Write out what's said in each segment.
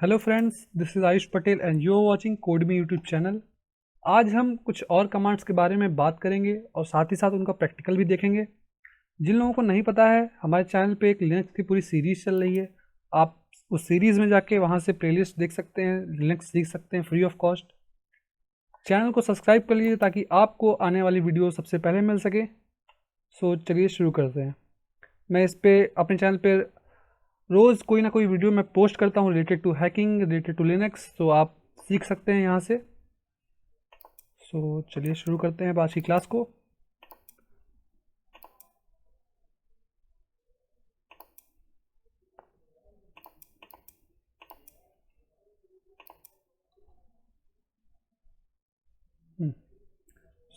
Hello friends, this is Ayush Patel and you are watching Codemy YouTube channel. आज हम कुछ और कमांड्स के बारे में बात करेंगे और साथ ही साथ उनका प्रैक्टिकल भी देखेंगे। जिन लोगों को नहीं पता है, हमारे चैनल पे एक लिनक्स की पूरी सीरीज़ चल रही है। आप उस सीरीज़ में जाके वहाँ से प्लेलिस्ट देख सकते हैं, लिनक्स सीख सकते हैं फ्री ऑफ कॉस्ट। चैनल को सब्सक्राइब कर लीजिए ताकि आपको आने वाली वीडियो सबसे पहले मिल सके। सो चलिए शुरू करते हैं। मैं इस पे अपने चैनल पे रोज़ कोई ना कोई वीडियो मैं पोस्ट करता हूँ related to hacking, related to Linux, तो आप सीख सकते हैं यहाँ से। सो चलिए शुरू करते हैं आज की क्लास को।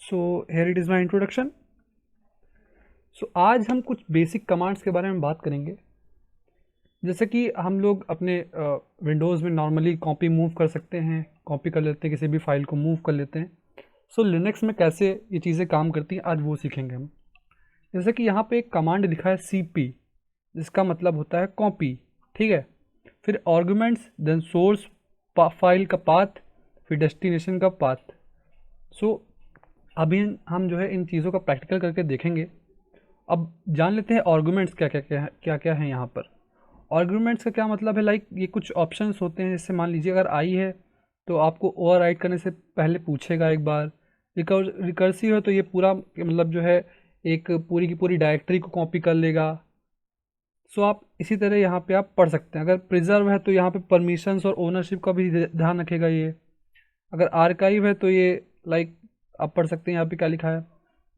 So here it is my introduction. So आज हम कुछ बेसिक कमांड्स के बारे में बात करेंगे। जैसे कि हम लोग अपने विंडोज़ में नॉर्मली कॉपी मूव कर सकते हैं, कॉपी कर लेते हैं, किसी भी फाइल को मूव कर लेते हैं। सो लिनक्स में कैसे ये चीज़ें काम करती हैं आज वो सीखेंगे हम। जैसे कि यहाँ पे एक कमांड लिखा है cp, जिसका मतलब होता है कॉपी, ठीक है। फिर आर्गुमेंट्स, देन सोर्स फाइल का पाथ, फिर डेस्टिनेशन का पाथ। सो अभी हम जो है इन चीज़ों का प्रैक्टिकल करके देखेंगे। अब जान लेते हैं आर्गुमेंट्स क्या क्या है यहाँ पर। आर्गुमेंट्स का क्या मतलब है, लाइक ये कुछ ऑप्शंस होते हैं। जैसे मान लीजिए अगर आई है तो आपको ओवरराइट करने से पहले पूछेगा एक बार। रिकर्सिव है तो ये पूरा मतलब जो है एक पूरी की पूरी डायरेक्टरी को कॉपी कर लेगा। सो आप इसी तरह यहाँ पे आप पढ़ सकते हैं। अगर प्रिजर्व है तो यहाँ पे परमिशंस और ओनरशिप का भी ध्यान रखेगा ये। अगर आर्काइव है तो ये लाइक आप पढ़ सकते हैं यहाँ पे क्या लिखा है।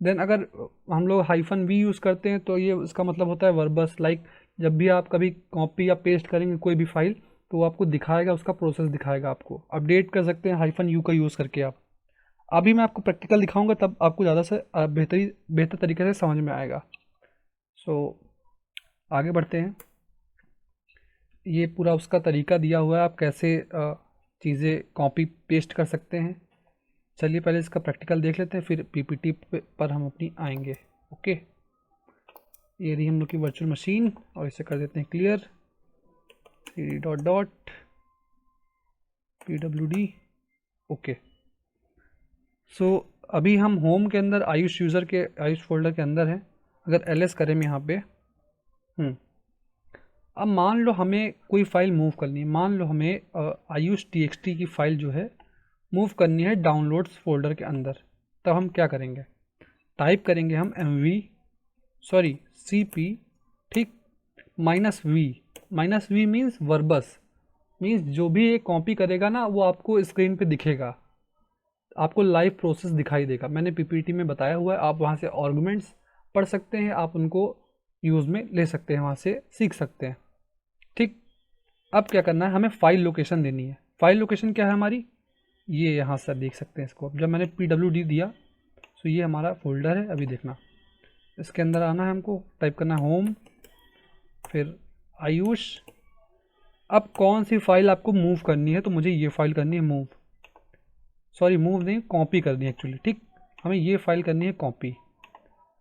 देन अगर हम लोग हाइफन वी यूज़ करते हैं तो ये इसका मतलब होता है वर्बस। लाइक जब भी आप कभी कॉपी या पेस्ट करेंगे कोई भी फाइल तो वो आपको दिखाएगा, उसका प्रोसेस दिखाएगा। आपको अपडेट कर सकते हैं हाइफन यू का यूज़ करके आप। अभी मैं आपको प्रैक्टिकल दिखाऊंगा तब आपको ज़्यादा से बेहतर तरीके से समझ में आएगा। सो आगे बढ़ते हैं। ये पूरा उसका तरीका दिया हुआ है, आप कैसे चीज़ें कॉपी पेस्ट कर सकते हैं। चलिए पहले इसका प्रैक्टिकल देख लेते हैं, फिर पीपीटी पर हम अपनी आएंगे। ओके, ये रही हम लोग की वर्चुअल मशीन और इसे कर देते हैं clear. cd dot dot pwd। Okay, so अभी हम होम के अंदर आयुष यूज़र के आयुष फोल्डर के अंदर हैं। अगर ls करें यहाँ पे, अब मान लो हमें कोई फाइल मूव करनी है। मान लो हमें आयुष txt की फाइल जो है मूव करनी है डाउनलोड्स फोल्डर के अंदर। तब हम क्या करेंगे, टाइप करेंगे हम cp, ठीक, -v मीन्स वर्बस, मीन्स जो भी ये कॉपी करेगा ना वो आपको स्क्रीन पे दिखेगा, आपको लाइव प्रोसेस दिखाई देगा। मैंने पीपीटी में बताया हुआ है, आप वहाँ से आर्गुमेंट्स पढ़ सकते हैं, आप उनको यूज़ में ले सकते हैं, वहाँ से सीख सकते हैं, ठीक। अब क्या करना है, हमें फाइल लोकेशन देनी है। फाइल लोकेशन क्या है हमारी, ये यहाँ से देख सकते हैं इसको। जब मैंने pwd दिया तो ये हमारा फोल्डर है। अभी देखना, इसके अंदर आना है, हमको टाइप करना है होम, फिर आयुष। अब कौन सी फाइल आपको मूव करनी है, तो मुझे ये फाइल करनी है मूव, सॉरी मूव नहीं, कॉपी करनी है एक्चुअली, ठीक। हमें ये फाइल करनी है कॉपी।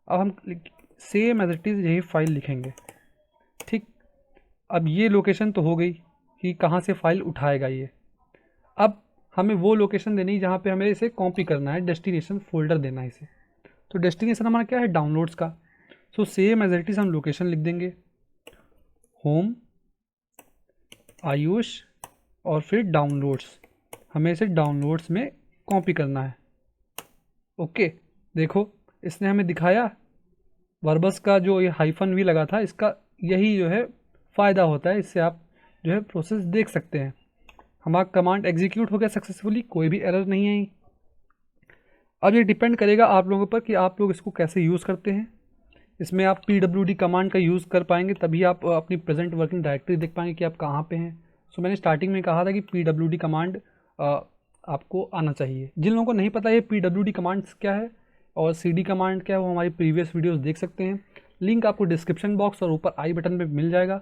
अब हम सेम एज इट इज़ यही फाइल लिखेंगे, ठीक। अब ये लोकेशन तो हो गई कि कहाँ से फाइल उठाएगा ये। अब हमें वो लोकेशन देनी है जहाँ पे हमें इसे कॉपी करना है, डेस्टिनेशन फोल्डर देना है इसे। तो डेस्टिनेशन हमारा क्या है, डाउनलोड्स का। So same as it is हम लोकेशन लिख देंगे, होम आयुष और फिर डाउनलोड्स। हमें इसे डाउनलोड्स में कॉपी करना है। ओके, देखो इसने हमें दिखाया वर्बस का जो ये हाइफन वी लगा था, इसका यही जो है फ़ायदा होता है। इससे आप जो है प्रोसेस देख सकते हैं। हमारा कमांड एग्जीक्यूट हो गया सक्सेसफुली, कोई भी एरर नहीं है। अब ये डिपेंड करेगा आप लोगों पर कि आप लोग इसको कैसे यूज़ करते हैं। इसमें आप pwd कमांड का यूज़ कर पाएंगे, तभी आप अपनी प्रेजेंट वर्किंग डायरेक्टरी देख पाएंगे कि आप कहाँ पे हैं। सो मैंने स्टार्टिंग में कहा था कि pwd कमांड आपको आना चाहिए। जिन लोगों को नहीं पता ये pwd कमांड्स क्या है और cd कमांड क्या है, वो हमारी प्रीवियस वीडियोस देख सकते हैं। लिंक आपको डिस्क्रिप्शन बॉक्स और ऊपर आई बटन पे मिल जाएगा।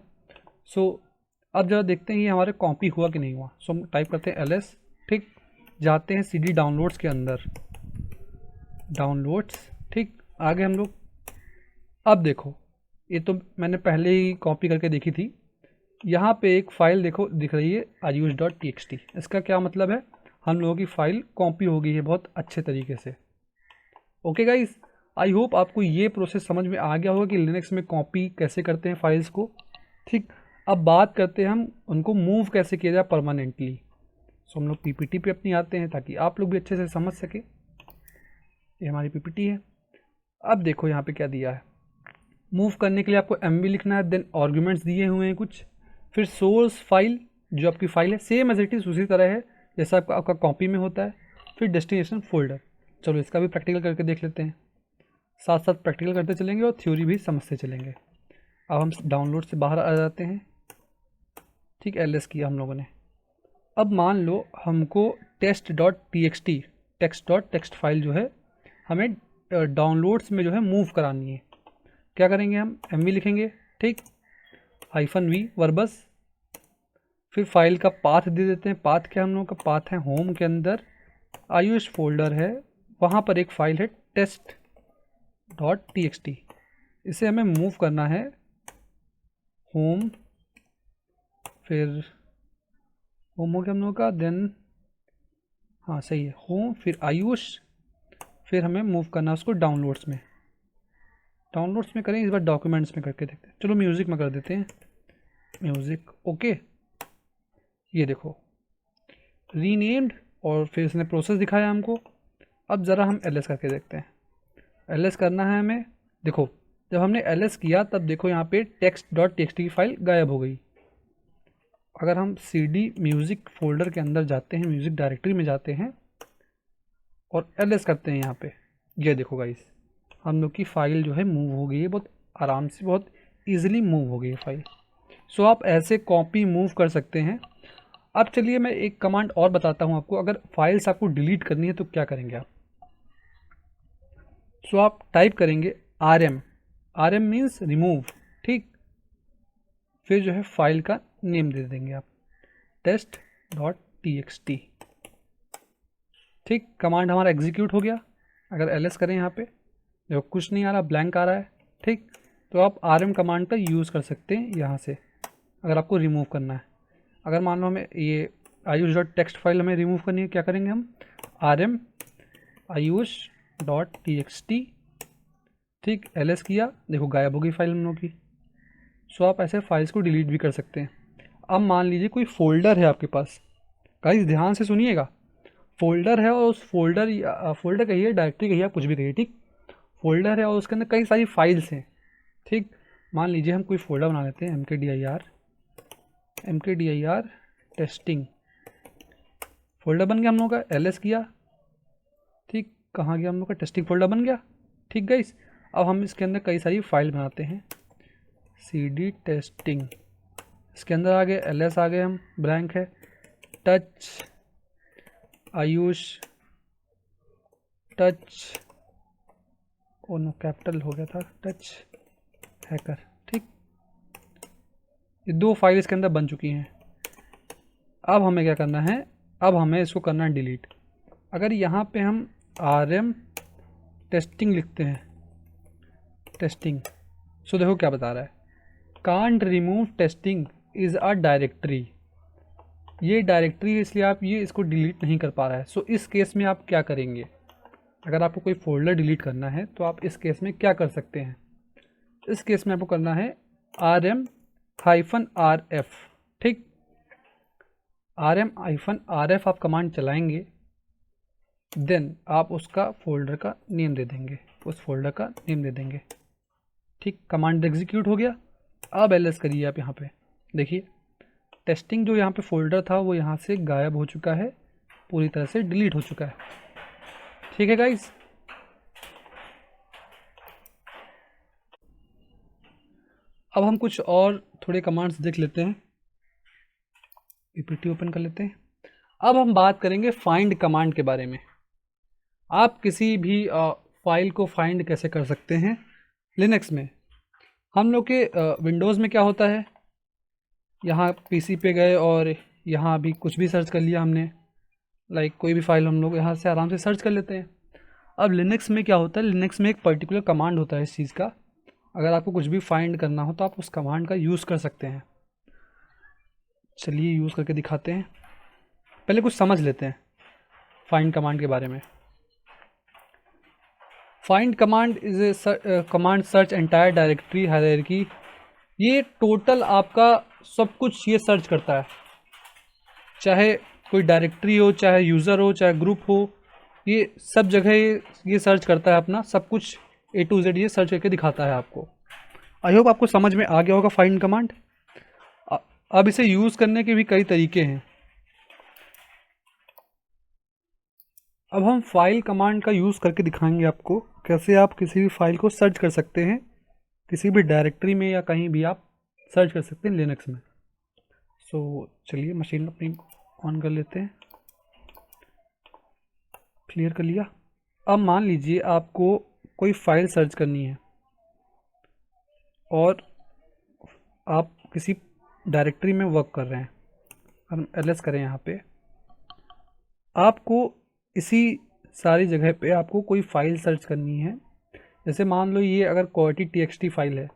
सो अब जरा देखते हैं ये हमारे कॉपी हुआ कि नहीं हुआ। सो हम टाइप करते हैं ls, ठीक। जाते हैं cd डाउनलोड्स के अंदर, डाउनलोड्स, ठीक। आगे हम लोग, अब देखो ये तो मैंने पहले ही कॉपी करके देखी थी। यहाँ पे एक फ़ाइल देखो दिख रही है ayush.txt। इसका क्या मतलब है, हम लोगों की फ़ाइल कॉपी हो गई है बहुत अच्छे तरीके से। ओके गाइस, आई होप आपको ये प्रोसेस समझ में आ गया होगा कि लिनक्स में कॉपी कैसे करते हैं फाइल्स को। ठीक, अब बात करते हैं हम उनको मूव कैसे किया जाए परमानेंटली। सो हम लोग पीपीटी पे अपनी आते हैं ताकि आप लोग भी अच्छे से समझ सके। ये हमारी पीपीटी है। अब देखो यहाँ पे क्या दिया है, मूव करने के लिए आपको एमवी लिखना है, देन आर्ग्यूमेंट्स दिए हुए हैं कुछ, फिर सोर्स फाइल जो आपकी फाइल है सेम एज इट इज़ उसी तरह है जैसा आपका कॉपी में होता है, फिर डेस्टिनेशन फोल्डर। चलो इसका भी प्रैक्टिकल करके देख लेते हैं, साथ साथ प्रैक्टिकल करते चलेंगे और थ्योरी भी समझते चलेंगे। अब हम डाउनलोड से बाहर आ जाते हैं। ठीक, एलएस किया हम लोगों ने। अब मान लो हमको test.txt टेक्स्ट फाइल जो है हमें डाउनलोड्स में जो है मूव करानी है। क्या करेंगे, हम एमवी लिखेंगे, ठीक, -v वर्बस, फिर फाइल का पाथ दे देते हैं। पाथ क्या हम लोगों का पाथ है, होम के अंदर आयुष फोल्डर है, वहाँ पर एक फ़ाइल है test.txt। इसे हमें मूव करना है होम, फिर होम हो गया हम लोगों का, देन हाँ सही है होम, फिर आयुष, फिर हमें मूव करना है उसको डाउनलोड्स में। डाउनलोड्स में करें, इस बार डॉक्यूमेंट्स में करके देखते हैं। चलो म्यूज़िक में कर देते हैं, म्यूज़िक। ओके, ये देखो रीनेम्ड, और फिर इसने प्रोसेस दिखाया हमको। अब ज़रा हम एलएस करके देखते हैं। एलएस करना है हमें। देखो जब हमने एलएस किया तब देखो यहाँ पे text.txt की फाइल गायब हो गई। अगर हम cd म्यूज़िक फोल्डर के अंदर जाते हैं, म्यूज़िक डायरेक्टरी में जाते हैं और एलएस करते हैं यहाँ पे, ये देखो गाइस हम लोग की फ़ाइल जो है मूव हो गई है, बहुत आराम से, बहुत ईजिली मूव हो गई है फाइल। सो आप ऐसे कॉपी मूव कर सकते हैं। अब चलिए मैं एक कमांड और बताता हूँ आपको, अगर फाइल्स आपको डिलीट करनी है तो क्या करेंगे आप। सो आप टाइप करेंगे rm, rm मीन्स रिमूव, ठीक, फिर जो है फाइल का नेम दे देंगे आप test.txt। ठीक, कमांड हमारा एग्जीक्यूट हो गया। अगर एलएस करें यहाँ पे देखो कुछ नहीं आ रहा, ब्लैंक आ रहा है। ठीक, तो आप rm कमांड का यूज़ कर सकते हैं यहाँ से अगर आपको रिमूव करना है। अगर मान लो हमें ये ayush.txt फाइल हमें रिमूव करनी है, क्या करेंगे हम, rm ayush.txt, ठीक, एलएस किया, देखो गायब हो गई फाइल हम लोग की। सो आप ऐसे फाइल्स को डिलीट भी कर सकते हैं। अब मान लीजिए कोई फोल्डर है आपके पास, गाइस ध्यान से सुनिएगा, फोल्डर है और उस फोल्डर कहिए, डायरेक्टरी कहिए, आप कुछ भी कहिए, ठीक, फोल्डर है और उसके अंदर कई सारी फाइल्स हैं। ठीक, मान लीजिए हम कोई फोल्डर बना लेते हैं, mkdir टेस्टिंग फोल्डर बन गया हम लोग का, एलएस किया, ठीक, कहाँ गया हम लोग का, टेस्टिंग फोल्डर बन गया। ठीक गाइस, अब हम इसके अंदर कई सारी फाइल बनाते हैं, cd टेस्टिंग, इसके अंदर आ गए, एलएस आ गए, हम ब्लैंक है, touch Ayush, touch O no capital हो गया था, टच हैकर। ठीक, ये दो फाइल इसके अंदर बन चुकी हैं। अब हमें क्या करना है, अब हमें इसको करना है डिलीट। अगर यहाँ पे हम rm टेस्टिंग लिखते हैं, टेस्टिंग, सो देखो क्या बता रहा है, can't remove testing is a directory. ये डायरेक्टरी है इसलिए आप ये इसको डिलीट नहीं कर पा रहा है। सो इस केस में आप क्या करेंगे, अगर आपको कोई फोल्डर डिलीट करना है तो आप इस केस में क्या कर सकते हैं, इस केस में आपको करना है rm-rf। ठीक, rm-rf आप कमांड चलाएंगे, देन आप उसका फोल्डर का नेम दे देंगे, उस फोल्डर का नेम दे देंगे। ठीक, कमांड एग्जीक्यूट हो गया। अब एलएस करिए आप, यहाँ पे देखिए टेस्टिंग जो यहाँ पे फोल्डर था वो यहाँ से गायब हो चुका है, पूरी तरह से डिलीट हो चुका है। ठीक है गाइस, अब हम कुछ और थोड़े कमांड्स देख लेते हैं, पीपीटी ओपन कर लेते हैं। अब हम बात करेंगे फाइंड कमांड के बारे में। आप किसी भी फाइल को फाइंड कैसे कर सकते हैं लिनक्स में। हम लोग के विंडोज़ में क्या होता है, यहाँ पीसी पे गए और यहाँ भी कुछ भी सर्च कर लिया हमने, लाइक कोई भी फाइल हम लोग यहाँ से आराम से सर्च कर लेते हैं। अब लिनक्स में क्या होता है, लिनक्स में एक पर्टिकुलर कमांड होता है इस चीज़ का, अगर आपको कुछ भी फाइंड करना हो तो आप उस कमांड का यूज़ कर सकते हैं। चलिए यूज़ करके दिखाते हैं। पहले कुछ समझ लेते हैं फाइंड कमांड के बारे में। Find command is a command search entire directory hierarchy. ये टोटल आपका सब कुछ ये सर्च करता है, चाहे कोई डायरेक्टरी हो, चाहे यूज़र हो, चाहे ग्रुप हो, ये सब जगह ये सर्च करता है अपना सब कुछ A to Z ये सर्च करके दिखाता है आपको। आई होप आपको समझ में आ गया होगा फाइंड कमांड। अब इसे यूज़ करने के भी कई तरीके हैं। अब हम फाइल कमांड का यूज़ करके दिखाएंगे आपको कैसे आप किसी भी फाइल को सर्च कर सकते हैं, किसी भी डायरेक्टरी में या कहीं भी आप सर्च कर सकते हैं लिनक्स में। चलिए मशीन अपनी ऑन कर लेते हैं। क्लियर कर लिया। अब मान लीजिए आपको कोई फाइल सर्च करनी है और आप किसी डायरेक्टरी में वर्क कर रहे हैं। हम ls करें यहाँ पे, आपको इसी सारी जगह पे आपको कोई फ़ाइल सर्च करनी है। जैसे मान लो ये अगर quality.txt फाइल है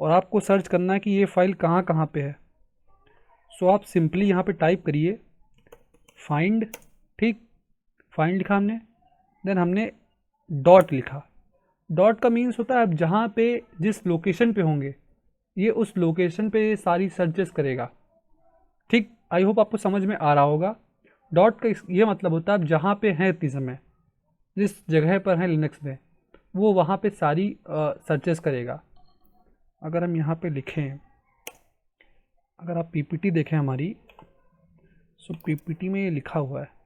और आपको सर्च करना है कि ये फ़ाइल कहाँ कहाँ पे है। आप सिंपली यहाँ पे टाइप करिए फाइंड, ठीक, फाइंड लिखा हमने, देन हमने डॉट लिखा। डॉट का मीन्स होता है आप जहाँ पे जिस लोकेशन पे होंगे ये उस लोकेशन पे सारी सर्चेस करेगा। ठीक, आई होप आपको समझ में आ रहा होगा। डॉट का ये मतलब होता है आप जहाँ पे हैं इतनी समय, जिस जगह पर हैं लिनक्स में, वो वहाँ पे सारी सर्चेस करेगा। अगर हम यहाँ पे लिखें, अगर आप पीपीटी देखें हमारी, पीपीटी में ये लिखा हुआ है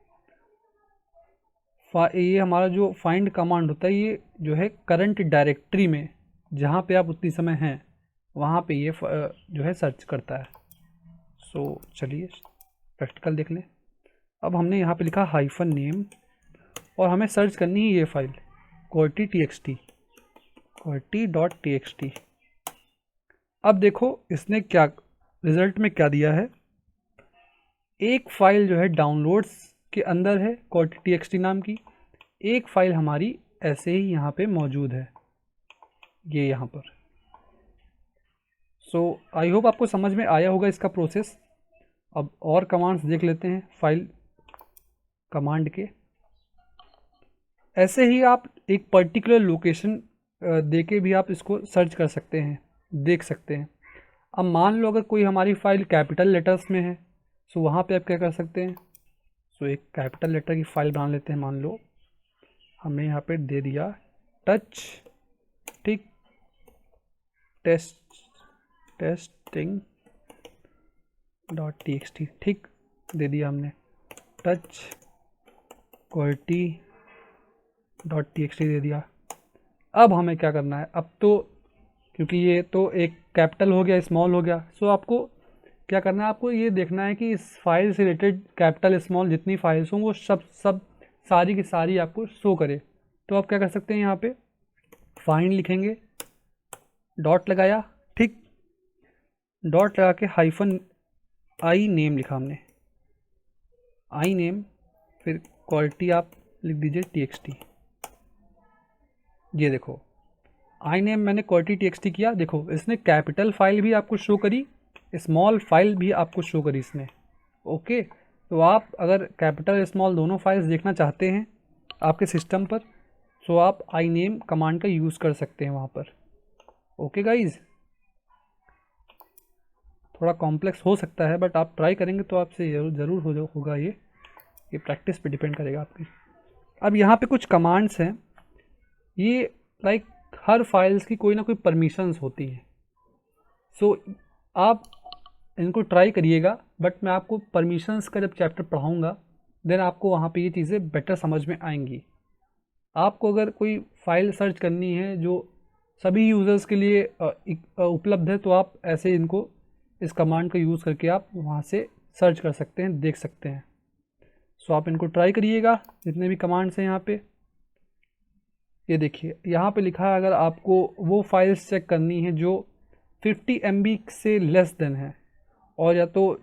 ये हमारा जो फाइंड कमांड होता है ये जो है करंट डायरेक्टरी में जहाँ पे आप उतनी समय हैं वहाँ पे ये जो है सर्च करता है। चलिए प्रैक्टिकल देख लें। अब हमने यहाँ पे लिखा हाइफन नेम और हमें सर्च करनी है ये फाइल quality.txt। अब देखो इसने क्या रिज़ल्ट में क्या दिया है। एक फ़ाइल जो है डाउनलोड्स के अंदर है quality.txt नाम की, एक फ़ाइल हमारी ऐसे ही यहाँ पे मौजूद है, ये यहाँ पर। आई होप आपको समझ में आया होगा इसका प्रोसेस। अब और कमांड्स देख लेते हैं फाइल कमांड के। ऐसे ही आप एक पर्टिकुलर लोकेशन दे के भी आप इसको सर्च कर सकते हैं, देख सकते हैं। अब मान लो अगर कोई हमारी फ़ाइल कैपिटल लेटर्स में है वहाँ पे आप क्या कर सकते हैं। एक कैपिटल लेटर की फ़ाइल बना लेते हैं। मान लो हमने यहाँ पे दे दिया टच, ठीक, टेस्टिंग.txt, ठीक, दे दिया हमने टच quality.txt दे दिया। अब हमें क्या करना है, अब तो क्योंकि ये तो एक कैपिटल हो गया, स्मॉल हो गया, आपको क्या करना है, आपको ये देखना है कि इस फाइल से रिलेटेड कैपिटल स्मॉल जितनी फाइल्स हों वो सब सारी की सारी आपको शो करे। तो आप क्या कर सकते हैं, यहाँ पे फाइंड लिखेंगे, डॉट लगाया, ठीक, डॉट लगा के हाइफन आई नेम लिखा हमने, आई नेम, फिर क्वालिटी आप लिख दीजिए txt। ये देखो आई नेम मैंने quality.txt किया, देखो इसने कैपिटल फाइल भी आपको शो करी, स्मॉल फाइल भी आपको शो करी इसने। ओके, तो आप अगर कैपिटल स्मॉल दोनों फाइल्स देखना चाहते हैं आपके सिस्टम पर आप आई नेम कमांड का यूज़ कर सकते हैं वहाँ पर। ओके गाइज, थोड़ा कॉम्प्लेक्स हो सकता है बट आप ट्राई करेंगे तो आपसे ज़रूर होगा। ये प्रैक्टिस पे डिपेंड करेगा आपकी। अब यहाँ पे कुछ कमांड्स हैं, ये लाइक हर फाइल्स की कोई ना कोई परमिशंस होती हैं। आप इनको ट्राई करिएगा, बट मैं आपको परमिशंस का जब चैप्टर पढ़ाऊँगा देन आपको वहाँ पे ये चीज़ें बेटर समझ में आएंगी। आपको अगर कोई फ़ाइल सर्च करनी है जो सभी यूज़र्स के लिए उपलब्ध है तो आप ऐसे इनको इस कमांड का यूज़ करके आप वहाँ से सर्च कर सकते हैं, देख सकते हैं। आप इनको ट्राई करिएगा, जितने भी कमांड्स हैं यहाँ पे। ये देखिए यहाँ पे लिखा है अगर आपको वो फाइल्स चेक करनी है जो 50 MB से लेस देन है और या तो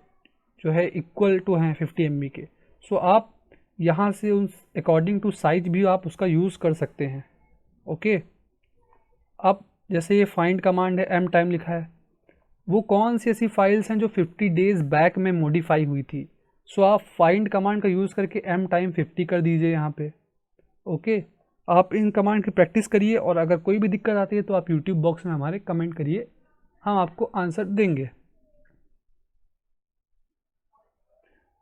जो है इक्वल टू हैं 50 MB के, आप यहाँ से उन अकॉर्डिंग टू साइज भी आप उसका यूज़ कर सकते हैं। ओके, अब जैसे ये फाइंड कमांड है, m टाइम लिखा है, वो कौन सी ऐसी फाइल्स हैं जो 50 डेज बैक में मॉडिफाई हुई थी। सो आप फाइंड कमांड का यूज़ करके m टाइम 50 कर दीजिए यहाँ पे। ओके, आप इन कमांड की प्रैक्टिस करिए और अगर कोई भी दिक्कत आती है तो आप यूट्यूब बॉक्स में हमारे कमेंट करिए, हम आपको आंसर देंगे।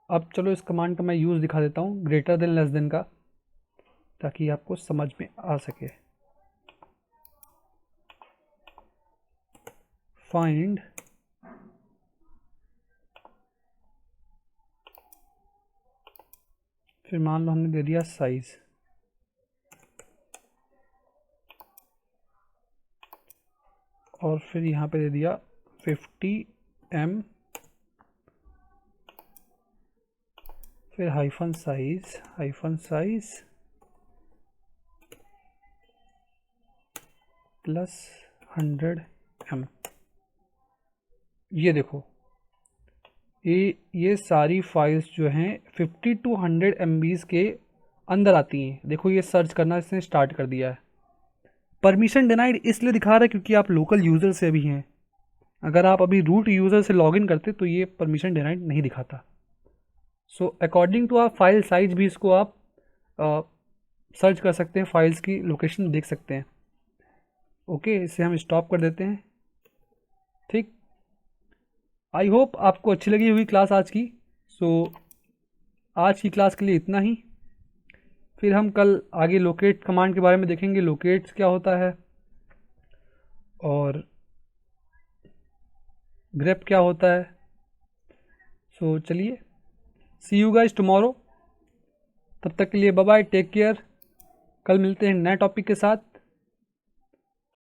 अब चलो इस कमांड का मैं यूज़ दिखा देता हूँ, ग्रेटर देन लेस देन का, ताकि आपको समझ में आ सके। फाइंड फिर मान लो हमने दे दिया साइज, और फिर यहाँ पे दे दिया 50m, फिर हाइफन साइज प्लस 100m। ये देखो, ये सारी फाइल्स जो हैं 50 to 100 MBs के अंदर आती हैं। देखो ये सर्च करना इसने स्टार्ट कर दिया है। परमिशन डिनाइड इसलिए दिखा रहा है क्योंकि आप लोकल यूज़र से अभी हैं। अगर आप अभी रूट यूज़र से लॉगिन करते तो ये परमिशन डिनाइड नहीं दिखाता। सो अकॉर्डिंग टू आप फाइल साइज भी इसको आप सर्च कर सकते हैं, फाइल्स की लोकेशन देख सकते हैं। ओके, इसे हम स्टॉप कर देते हैं। ठीक, आई होप आपको अच्छी लगी हुई क्लास आज की। सो आज की क्लास के लिए इतना ही। फिर हम कल आगे लोकेट कमांड के बारे में देखेंगे, लोकेट्स क्या होता है और ग्रेप क्या होता है। सो चलिए, सी यू गाइस टुमारो। तब तक के लिए बाय बाय, टेक केयर। कल मिलते हैं नए टॉपिक के साथ।